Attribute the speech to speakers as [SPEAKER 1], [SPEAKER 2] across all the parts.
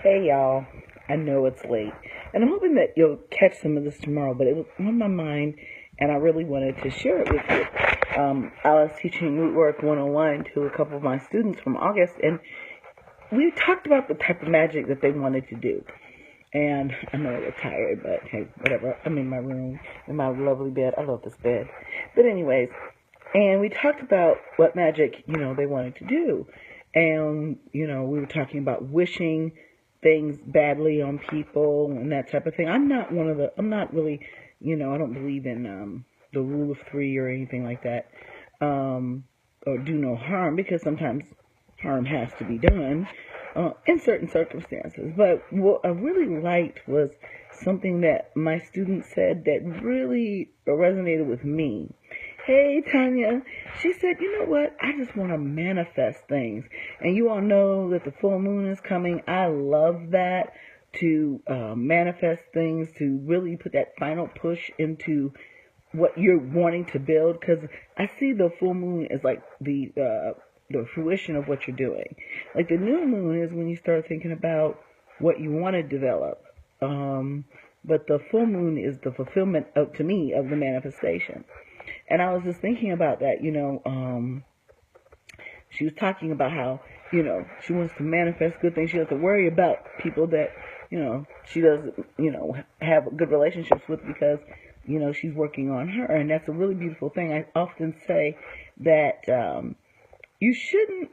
[SPEAKER 1] Hey y'all, I know it's late, and I'm hoping that you'll catch some of this tomorrow, but it was on my mind, and I really wanted to share it with you. I was teaching Rootwork 101 to a couple of my students from August, and we talked about the type of magic that they wanted to do. And I know they're tired, but hey, whatever. I'm in my room, in my lovely bed. I love this bed. But anyways, and we talked about what magic, they wanted to do. And, we were talking about wishing things badly on people and that type of thing. I'm not really, I don't believe in the rule of three or anything like that, or do no harm, because sometimes harm has to be done in certain circumstances. But what I really liked was something that my student said that really resonated with me. Hey, Tanya. She said, you know what? I just want to manifest things. And you all know that the full moon is coming. I love that, to manifest things, to really put that final push into what you're wanting to build. Because I see the full moon as like the fruition of what you're doing. Like the new moon is when you start thinking about what you want to develop. But the full moon is the fulfillment to me, of the manifestation. And I was just thinking about that, she was talking about how, she wants to manifest good things. She doesn't worry about people that, she doesn't, have good relationships with, because, she's working on her. And that's a really beautiful thing. I often say that you shouldn't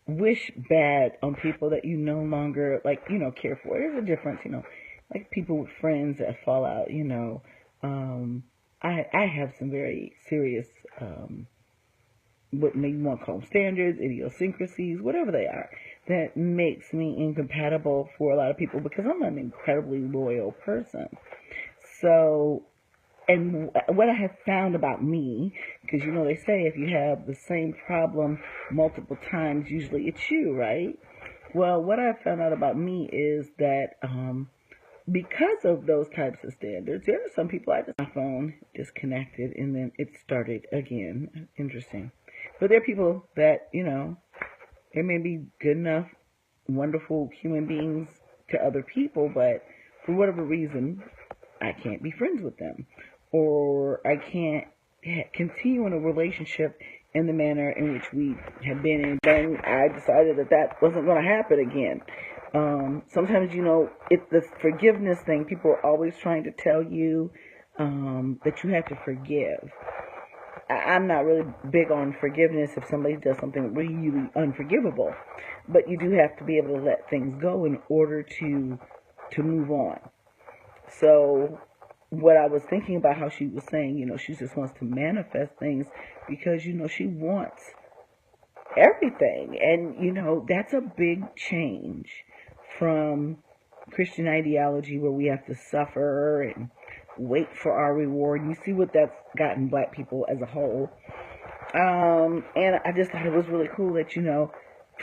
[SPEAKER 1] wish bad on people that you no longer, care for. There's a difference, like people with friends that fall out, I have some very serious, what maybe you want to call them standards, idiosyncrasies, whatever they are, that makes me incompatible for a lot of people, because I'm an incredibly loyal person. So, and what I have found about me, because they say if you have the same problem multiple times, usually it's you, right? Well, what I found out about me is that because of those types of standards, there are some people, my phone disconnected and then it started again. Interesting. But there are people that, they may be good enough, wonderful human beings to other people, but for whatever reason, I can't be friends with them. Or I can't continue in a relationship in the manner in which we have been in. Then I decided that wasn't going to happen again. Sometimes, it's the forgiveness thing. People are always trying to tell you that you have to forgive. I'm not really big on forgiveness if somebody does something really unforgivable. But you do have to be able to let things go in order to move on. So what I was thinking about, how she was saying, she just wants to manifest things because, she wants everything. And, that's a big change from Christian ideology, where we have to suffer and wait for our reward. You see what that's gotten black people as a whole. And I just thought it was really cool that,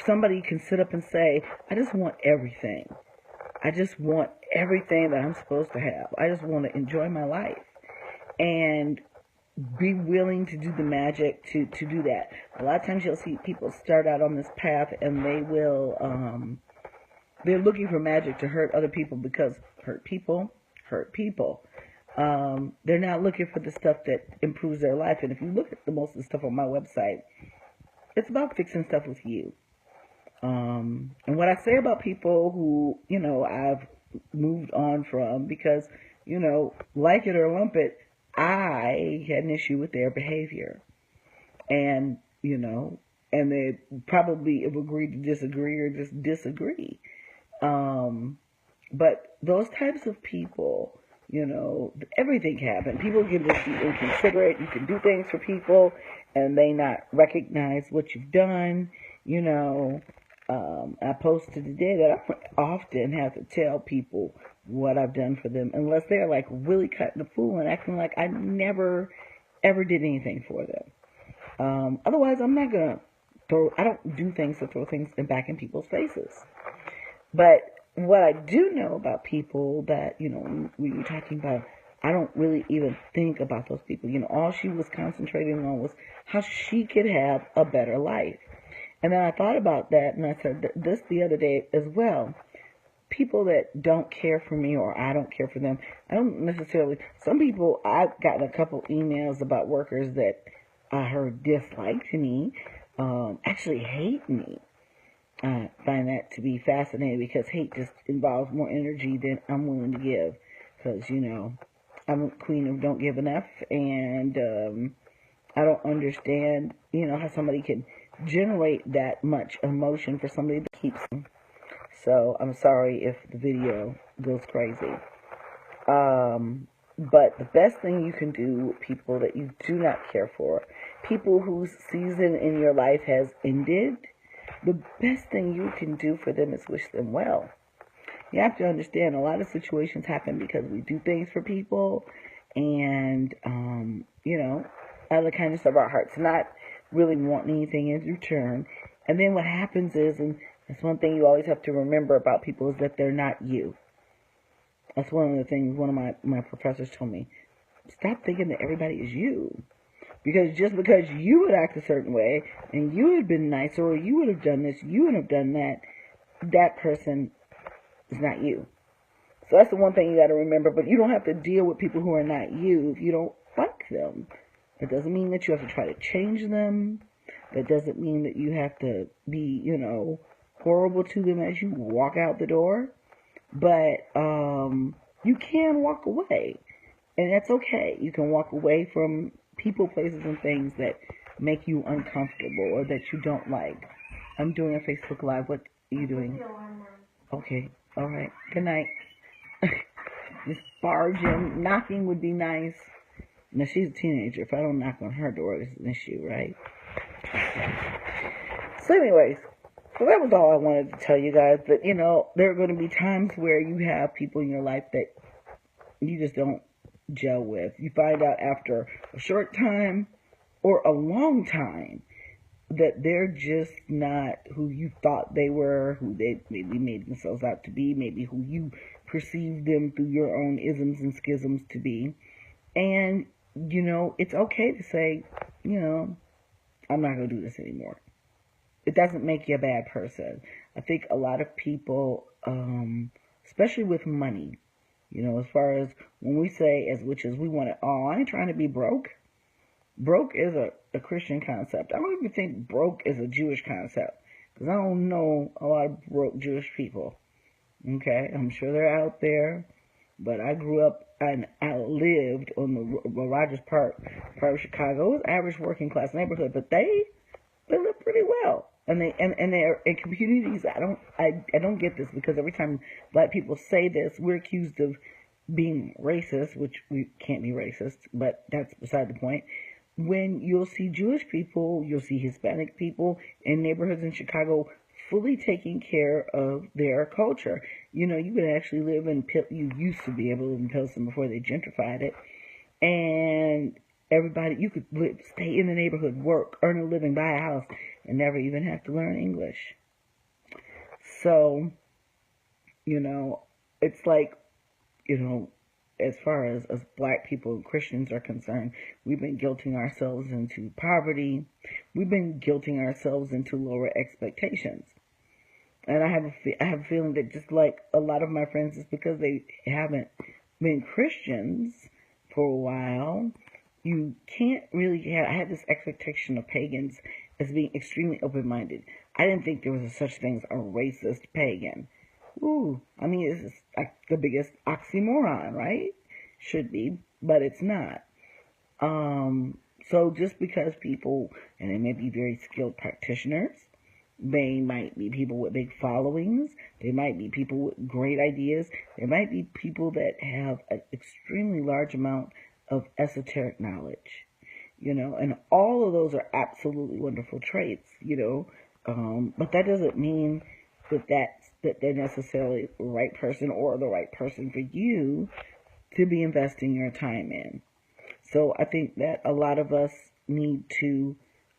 [SPEAKER 1] somebody can sit up and say, I just want everything. I just want everything that I'm supposed to have. I just want to enjoy my life. And be willing to do the magic to do that. A lot of times you'll see people start out on this path and they will, they're looking for magic to hurt other people, because hurt people hurt people. They're not looking for the stuff that improves their life. And if you look at most of the stuff on my website, it's about fixing stuff with you. And what I say about people who, I've moved on from, because, like it or lump it, I had an issue with their behavior. And, and they probably have agreed to disagree or just disagree. But those types of people, everything can happen. People can just be inconsiderate. You can do things for people and they not recognize what you've done. I posted today that I often have to tell people what I've done for them, unless they're like really cutting the fool and acting like I never ever did anything for them. Otherwise, I'm not gonna I don't do things to throw things back in people's faces. But what I do know about people that, when you're talking about, I don't really even think about those people. All she was concentrating on was how she could have a better life. And then I thought about that, and I said this the other day as well. people that don't care for me or I don't care for them. I don't necessarily, some people, I've gotten a couple emails about workers that I heard disliked me, actually hate me. I find that to be fascinating because hate just involves more energy than I'm willing to give. Because, I'm a queen of don't give enough, and I don't understand, how somebody can generate that much emotion for somebody that keeps them. So I'm sorry if the video goes crazy. But the best thing you can do with people that you do not care for, people whose season in your life has ended, the best thing you can do for them is wish them well. You have to understand a lot of situations happen because we do things for people and, out of the kindness of our hearts, not really wanting anything in return. And then what happens is, and that's one thing you always have to remember about people, is that they're not you. That's one of the things one of my professors told me. Stop thinking that everybody is you. Because just because you would act a certain way, and you would have been nicer, or you would have done this, you would have done that, that person is not you. So that's the one thing you got to remember. But you don't have to deal with people who are not you if you don't like them. It doesn't mean that you have to try to change them. That doesn't mean that you have to be, horrible to them as you walk out the door. But you can walk away. And that's okay. You can walk away from people, places, and things that make you uncomfortable or that you don't like. I'm doing a Facebook Live. What are you doing? Okay. All right. Good night. Just barging. Knocking would be nice. Now, she's a teenager. If I don't knock on her door, it's an issue, right? So anyways, so that was all I wanted to tell you guys. That, there are going to be times where you have people in your life that you just don't gel with. You find out after a short time or a long time that they're just not who you thought they were, who they maybe made themselves out to be, maybe who you perceived them through your own isms and schisms to be. And, it's okay to say, I'm not going to do this anymore. It doesn't make you a bad person. I think a lot of people, especially with money, as far as when we say, which is we want it all, I ain't trying to be broke. Broke is a Christian concept. I don't even think broke is a Jewish concept, because I don't know a lot of broke Jewish people. Okay, I'm sure they're out there, but I grew up and I lived on the Rogers Park part of Chicago. It was average working class neighborhood, but they live pretty well. And they're in communities. I don't get this, because every time black people say this, we're accused of being racist, which we can't be racist, but that's beside the point. When you'll see Jewish people, you'll see Hispanic people in neighborhoods in Chicago fully taking care of their culture. You could actually live in you used to be able to live in Pilsen before they gentrified it, and everybody, you could stay in the neighborhood, work, earn a living, buy a house, and never even have to learn English. So, it's like, as far as black people and Christians are concerned, we've been guilting ourselves into poverty. We've been guilting ourselves into lower expectations. And I have a feeling that just like a lot of my friends, it's because they haven't been Christians for a while. You can't really I had this expectation of pagans as being extremely open-minded. I didn't think there was a such thing as a racist pagan. Ooh, I mean, it's like the biggest oxymoron, right? Should be, but it's not. So just because people, and they may be very skilled practitioners, they might be people with big followings, they might be people with great ideas, there might be people that have an extremely large amount of esoteric knowledge, and all of those are absolutely wonderful traits, but that doesn't mean that they're necessarily the right person or the right person for you to be investing your time in. So I think that a lot of us need to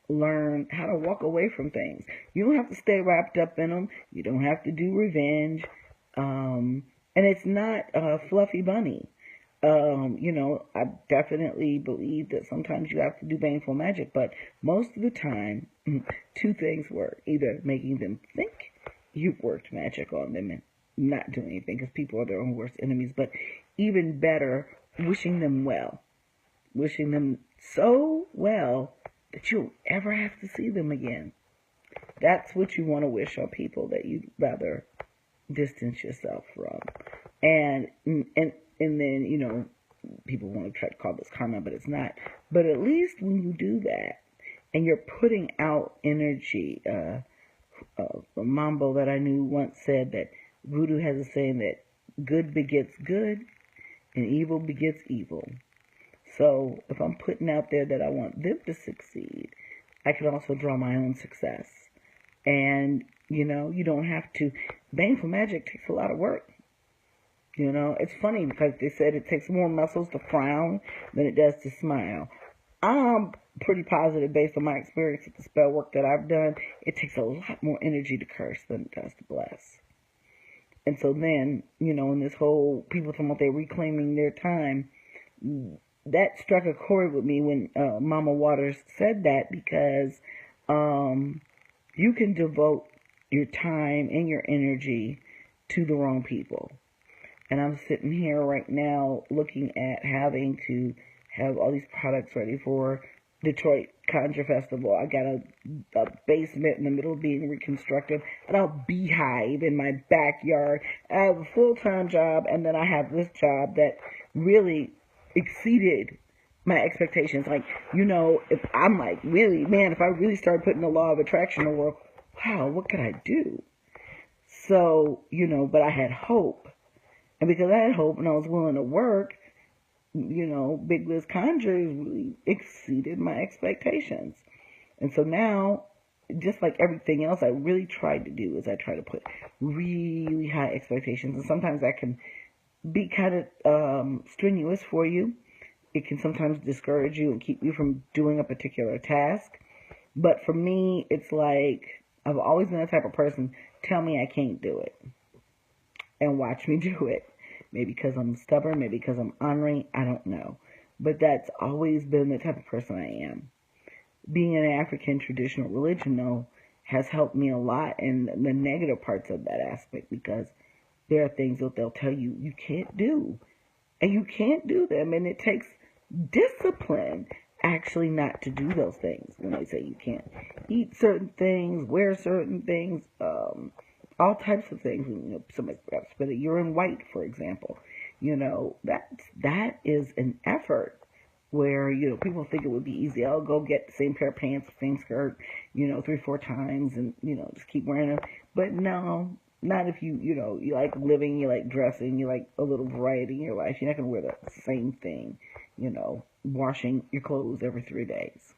[SPEAKER 1] learn how to walk away from things. You don't have to stay wrapped up in them. You don't have to do revenge. And it's not a fluffy bunny. I definitely believe that sometimes you have to do baneful magic, but most of the time, two things work. Either making them think you've worked magic on them not doing anything because people are their own worst enemies. But even better, wishing them well. Wishing them so well that you'll ever have to see them again. That's what you want to wish on people that you'd rather distance yourself from. And then, you know, people want to try to call this karma, but it's not. But at least when you do that and you're putting out energy, a mambo that I knew once said that voodoo has a saying that good begets good and evil begets evil. So if I'm putting out there that I want them to succeed, I can also draw my own success. And, you know, you don't have to. Baneful magic takes a lot of work. You know, it's funny because they said it takes more muscles to frown than it does to smile. I'm pretty positive based on my experience with the spell work that I've done. It takes a lot more energy to curse than it does to bless. And so then, you know, in this whole people talking about they're reclaiming their time, that struck a chord with me when Mama Waters said that, because you can devote your time and your energy to the wrong people. And I'm sitting here right now looking at having to have all these products ready for Detroit Conjure Festival. I got a basement in the middle being reconstructed, and a beehive in my backyard. I have a full-time job, and then I have this job that really exceeded my expectations. Like, you know, if I'm like, really, man, if I really started putting the law of attraction to work, wow, what could I do? So, you know, but I had hope. And because I had hope and I was willing to work, you know, Big Liz Conjure really exceeded my expectations. And so now, just like everything else I really tried to do, is I try to put really high expectations. And sometimes that can be kind of strenuous for you. It can sometimes discourage you and keep you from doing a particular task. But for me, it's like, I've always been the type of person, tell me I can't do it, and watch me do it. Maybe because I'm stubborn, maybe because I'm ornery, I don't know. But that's always been the type of person I am. Being in an African traditional religion, though, has helped me a lot in the negative parts of that aspect, because there are things that they'll tell you you can't do. And you can't do them, and it takes discipline actually not to do those things. When they say you can't eat certain things, wear certain things, all types of things. You know, somebody perhaps spit a urine white, for example. You know, that is an effort where, you know, people think it would be easy. I'll go get the same pair of pants, same skirt, you know, 3-4 times, and, you know, just keep wearing them. But no, not if you know, you like living, you like dressing, you like a little variety in your life. You're not going to wear the same thing, you know, washing your clothes every 3 days.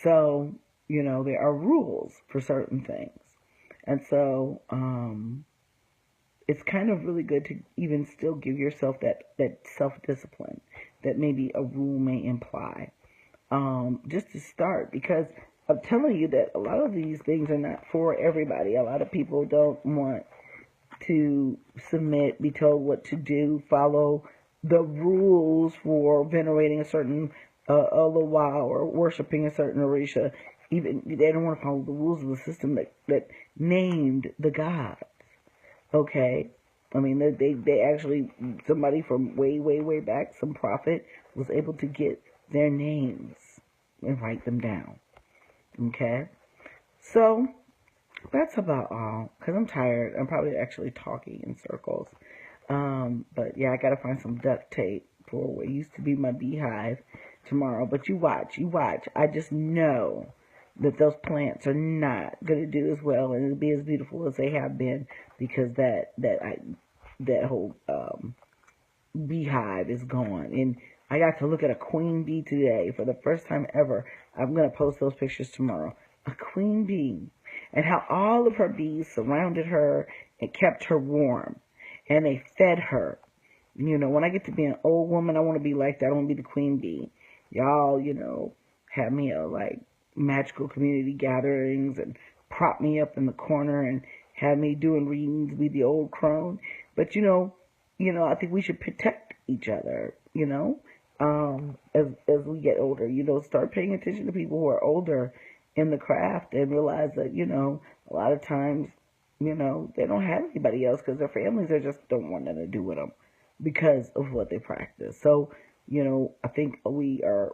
[SPEAKER 1] So, you know, there are rules for certain things. And so, it's kind of really good to even still give yourself that self-discipline that maybe a rule may imply. Just to start, because I'm telling you that a lot of these things are not for everybody. A lot of people don't want to submit, be told what to do, follow the rules for venerating a certain Olowa or worshiping a certain Orisha. Even they don't want to follow the rules of the system that named the gods. Okay, I mean they actually, somebody from way back, some prophet, was able to get their names and write them down. Okay, so that's about all, because I'm tired. I'm probably actually talking in circles. But yeah, I gotta find some duct tape for what used to be my beehive tomorrow. But you watch. I just know that those plants are not gonna do as well and it'll be as beautiful as they have been, because that whole beehive is gone. And I got to look at a queen bee today for the first time ever. I'm gonna post those pictures tomorrow. A queen bee, and how all of her bees surrounded her and kept her warm, and they fed her. You know, when I get to be an old woman, I want to be like that. I want to be the queen bee. Y'all, you know, have me a like magical community gatherings and prop me up in the corner and have me doing readings, be the old crone. But you know, I think we should protect each other. You know, as we get older, you know, start paying attention to people who are older in the craft and realize that, you know, a lot of times, You know, they don't have anybody else because their families are just don't want nothing to do with them because of what they practice. So, you know, I think we are,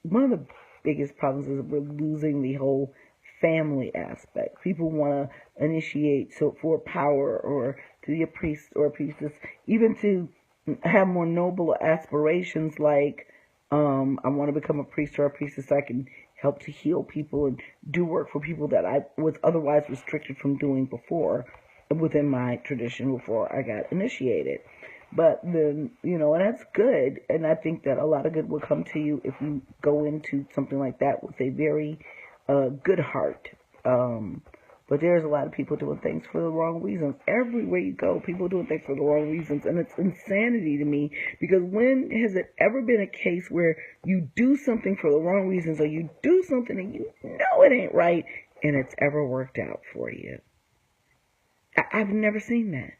[SPEAKER 1] one of the biggest problems is we're losing the whole family aspect. People want to initiate so for power or to be a priest or a priestess, even to have more noble aspirations like I want to become a priest or a priestess so I can help to heal people and do work for people that I was otherwise restricted from doing before within my tradition before I got initiated. But then, you know, and that's good. And I think that a lot of good will come to you if you go into something like that with a very good heart. But there's a lot of people doing things for the wrong reasons. Everywhere you go, people doing things for the wrong reasons. And it's insanity to me because when has it ever been a case where you do something for the wrong reasons or you do something and you know it ain't right and it's ever worked out for you? I've never seen that.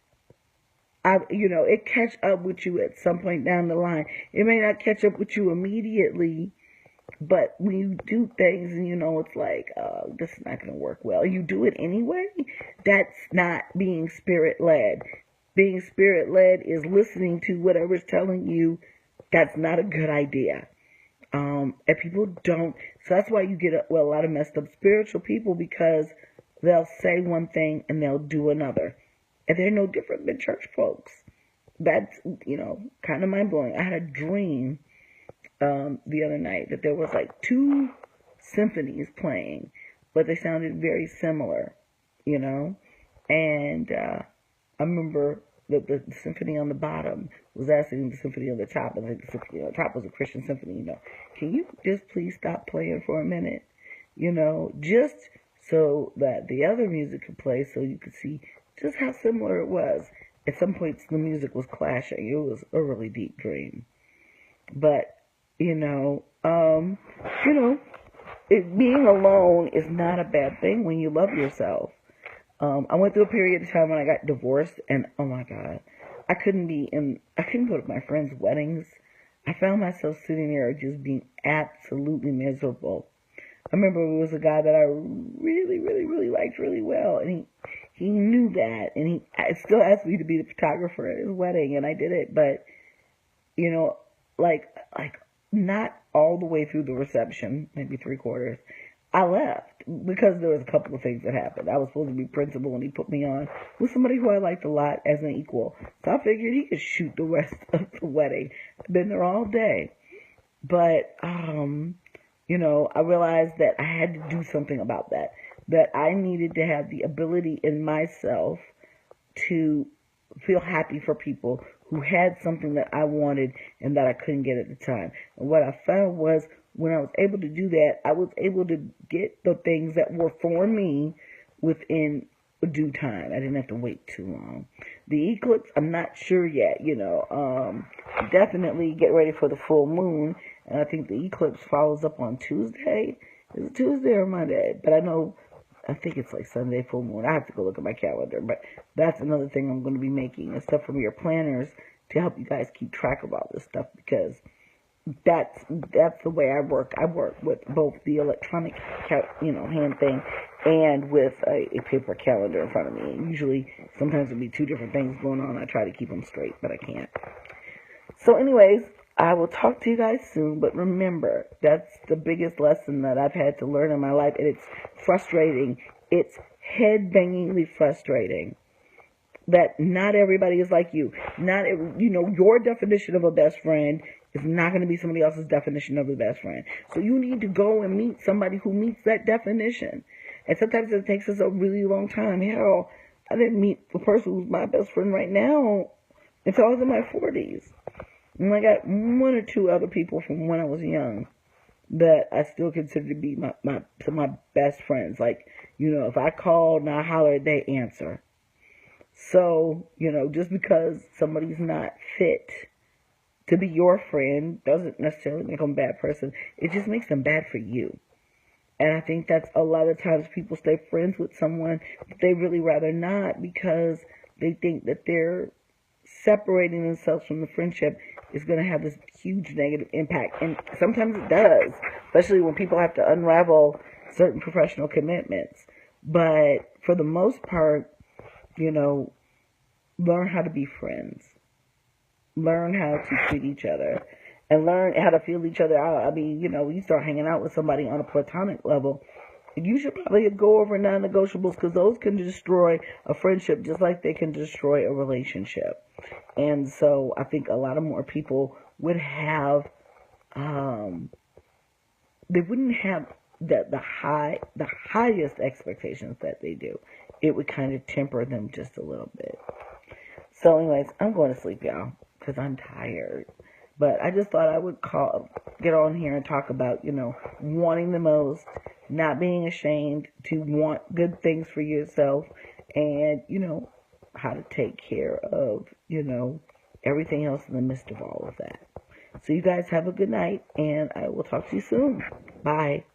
[SPEAKER 1] You know, it catch up with you at some point down the line. It may not catch up with you immediately, but when you do things and you know it's like, this is not going to work well, you do it anyway, that's not being spirit-led. Being spirit-led is listening to whatever's telling you that's not a good idea. And people don't, so that's why you get a lot of messed up spiritual people because they'll say one thing and they'll do another. And they're no different than church folks. That's, you know, kind of mind-blowing. I had a dream the other night that there was like 2 symphonies playing, but they sounded very similar, you know? And I remember that the symphony on the bottom was asking the symphony on the top, and the symphony on the top was a Christian symphony, you know. Can you just please stop playing for a minute? You know, just so that the other music could play so you could see just how similar it was. At some points, the music was clashing. It was a really deep dream. But, you know, being alone is not a bad thing when you love yourself. I went through a period of time when I got divorced, and oh my God, I couldn't go to my friends' weddings. I found myself sitting there just being absolutely miserable. I remember it was a guy that I really, really, really liked really well, and he knew that, and he still asked me to be the photographer at his wedding, and I did it, but, you know, like not all the way through the reception, maybe 3/4, I left, because there was a couple of things that happened. I was supposed to be principal, and he put me on with somebody who I liked a lot as an equal, so I figured he could shoot the rest of the wedding. I've been there all day, but, you know, I realized that I had to do something about that. That I needed to have the ability in myself to feel happy for people who had something that I wanted and that I couldn't get at the time. And what I found was when I was able to do that, I was able to get the things that were for me within due time. I didn't have to wait too long. The eclipse, I'm not sure yet, you know. Definitely get ready for the full moon. And I think the eclipse follows up on Tuesday. Is it Tuesday or Monday? But I think it's like Sunday full moon. I have to go look at my calendar. But that's another thing I'm going to be making, is stuff from your planners to help you guys keep track of all this stuff, because that's the way I work. I work with both the electronic, hand thing and with a paper calendar in front of me. And usually, sometimes it'll be 2 different things going on. I try to keep them straight, but I can't. So anyways, I will talk to you guys soon, but remember, that's the biggest lesson that I've had to learn in my life, and it's frustrating. It's head-bangingly frustrating that not everybody is like you. Your definition of a best friend is not going to be somebody else's definition of a best friend. So you need to go and meet somebody who meets that definition. And sometimes it takes us a really long time. Hell, I didn't meet the person who's my best friend right now until I was in my 40s. And I got 1 or 2 other people from when I was young that I still consider to be my best friends. Like, if I call and I holler, they answer. So, just because somebody's not fit to be your friend doesn't necessarily make them a bad person. It just makes them bad for you. And I think that's a lot of times people stay friends with someone that they really rather not, because they think that they're separating themselves from the friendship is going to have this huge negative impact. And sometimes it does, especially when people have to unravel certain professional commitments. But for the most part, you know, learn how to be friends. Learn how to treat each other. And learn how to feel each other out. I mean, you know, when you start hanging out with somebody on a platonic level, you should probably go over non-negotiables, because those can destroy a friendship just like they can destroy a relationship. And so I think a lot of more people would have, they wouldn't have the highest expectations that they do. It would kind of temper them just a little bit. So anyways, I'm going to sleep, y'all, because I'm tired. But I just thought I would get on here and talk about, you know, wanting the most, not being ashamed to want good things for yourself, and, you know, how to take care of, you know, everything else in the midst of all of that. So you guys have a good night, and I will talk to you soon. Bye.